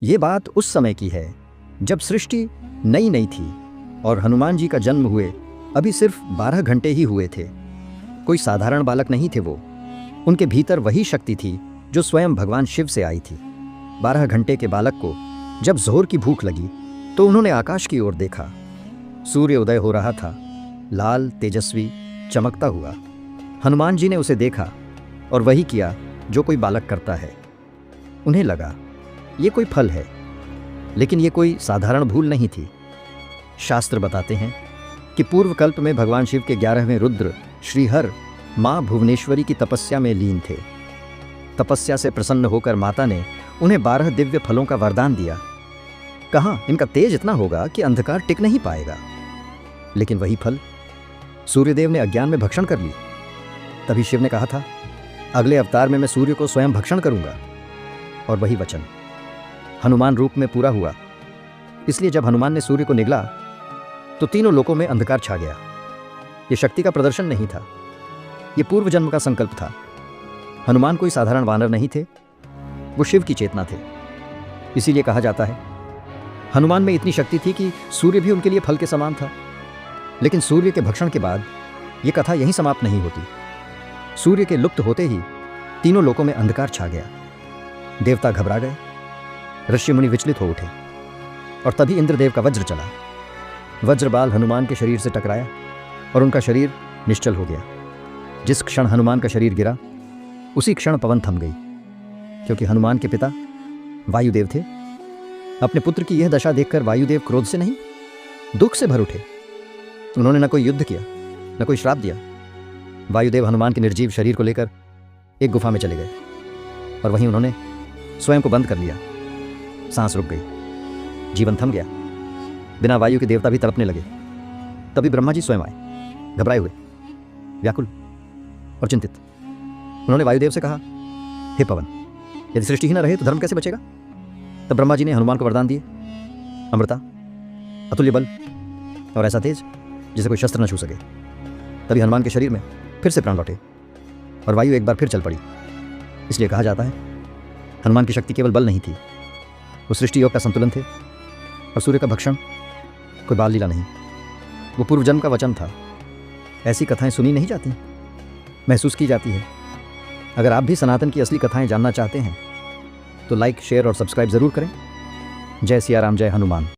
ये बात उस समय की है जब सृष्टि नई नई थी और हनुमान जी का जन्म हुए अभी सिर्फ 12 घंटे ही हुए थे। कोई साधारण बालक नहीं थे वो। उनके भीतर वही शक्ति थी जो स्वयं भगवान शिव से आई थी। 12 घंटे के बालक को जब जोहर की भूख लगी तो उन्होंने आकाश की ओर देखा। सूर्य उदय हो रहा था, लाल तेजस्वी चमकता हुआ। हनुमान जी ने उसे देखा और वही किया जो कोई बालक करता है। उन्हें लगा ये कोई फल है, लेकिन ये कोई साधारण भूल नहीं थी। शास्त्र बताते हैं कि पूर्व कल्प में भगवान शिव के 11वें रुद्र श्रीहर मां भुवनेश्वरी की तपस्या में लीन थे। तपस्या से प्रसन्न होकर माता ने उन्हें 12 दिव्य फलों का वरदान दिया। कहा इनका तेज इतना होगा कि अंधकार टिक नहीं पाएगा। लेकिन वही फल सूर्यदेव ने अज्ञान में भक्षण कर ली। तभी शिव ने कहा था अगले अवतार में मैं सूर्य को स्वयं भक्षण करूंगा। और वही वचन हनुमान रूप में पूरा हुआ। इसलिए जब हनुमान ने सूर्य को निगला तो तीनों लोकों में अंधकार छा गया। यह शक्ति का प्रदर्शन नहीं था, यह पूर्व जन्म का संकल्प था। हनुमान कोई साधारण वानर नहीं थे, वो शिव की चेतना थे। इसीलिए कहा जाता है हनुमान में इतनी शक्ति थी कि सूर्य भी उनके लिए फल के समान था। लेकिन सूर्य के भक्षण के बाद यह कथा यहीं समाप्त नहीं होती। सूर्य के लुप्त होते ही तीनों लोकों में अंधकार छा गया। देवता घबरा गए, ऋषि मुनि विचलित हो उठे और तभी इंद्रदेव का वज्र चला। वज्रबाल हनुमान के शरीर से टकराया और उनका शरीर निश्चल हो गया। जिस क्षण हनुमान का शरीर गिरा उसी क्षण पवन थम गई, क्योंकि हनुमान के पिता वायुदेव थे। अपने पुत्र की यह दशा देखकर वायुदेव क्रोध से नहीं दुख से भर उठे। उन्होंने न कोई युद्ध किया, न कोई श्राप दिया। वायुदेव हनुमान के निर्जीव शरीर को लेकर एक गुफा में चले गए और वहीं उन्होंने स्वयं को बंद कर लिया। सांस रुक गई, जीवन थम गया। बिना वायु के देवता भी तड़पने लगे। तभी ब्रह्मा जी स्वयं आए, घबराए हुए, व्याकुल और चिंतित। उन्होंने वायुदेव से कहा हे पवन, यदि सृष्टि ही न रहे तो धर्म कैसे बचेगा। तब ब्रह्मा जी ने हनुमान को वरदान दिए, अमृता, अतुल्य बल और ऐसा तेज जिसे कोई शस्त्र न छू सके। तभी हनुमान के शरीर में फिर से प्राण लौटे और वायु एक बार फिर चल पड़ी। इसलिए कहा जाता है हनुमान की शक्ति केवल बल नहीं थी, वो सृष्टि योग का संतुलन थे। और सूर्य का भक्षण कोई बाल लीला नहीं, वो पूर्व जन्म का वचन था। ऐसी कथाएं सुनी नहीं जाती, महसूस की जाती है। अगर आप भी सनातन की असली कथाएं जानना चाहते हैं तो लाइक, शेयर और सब्सक्राइब जरूर करें। जय सिया राम, जय हनुमान।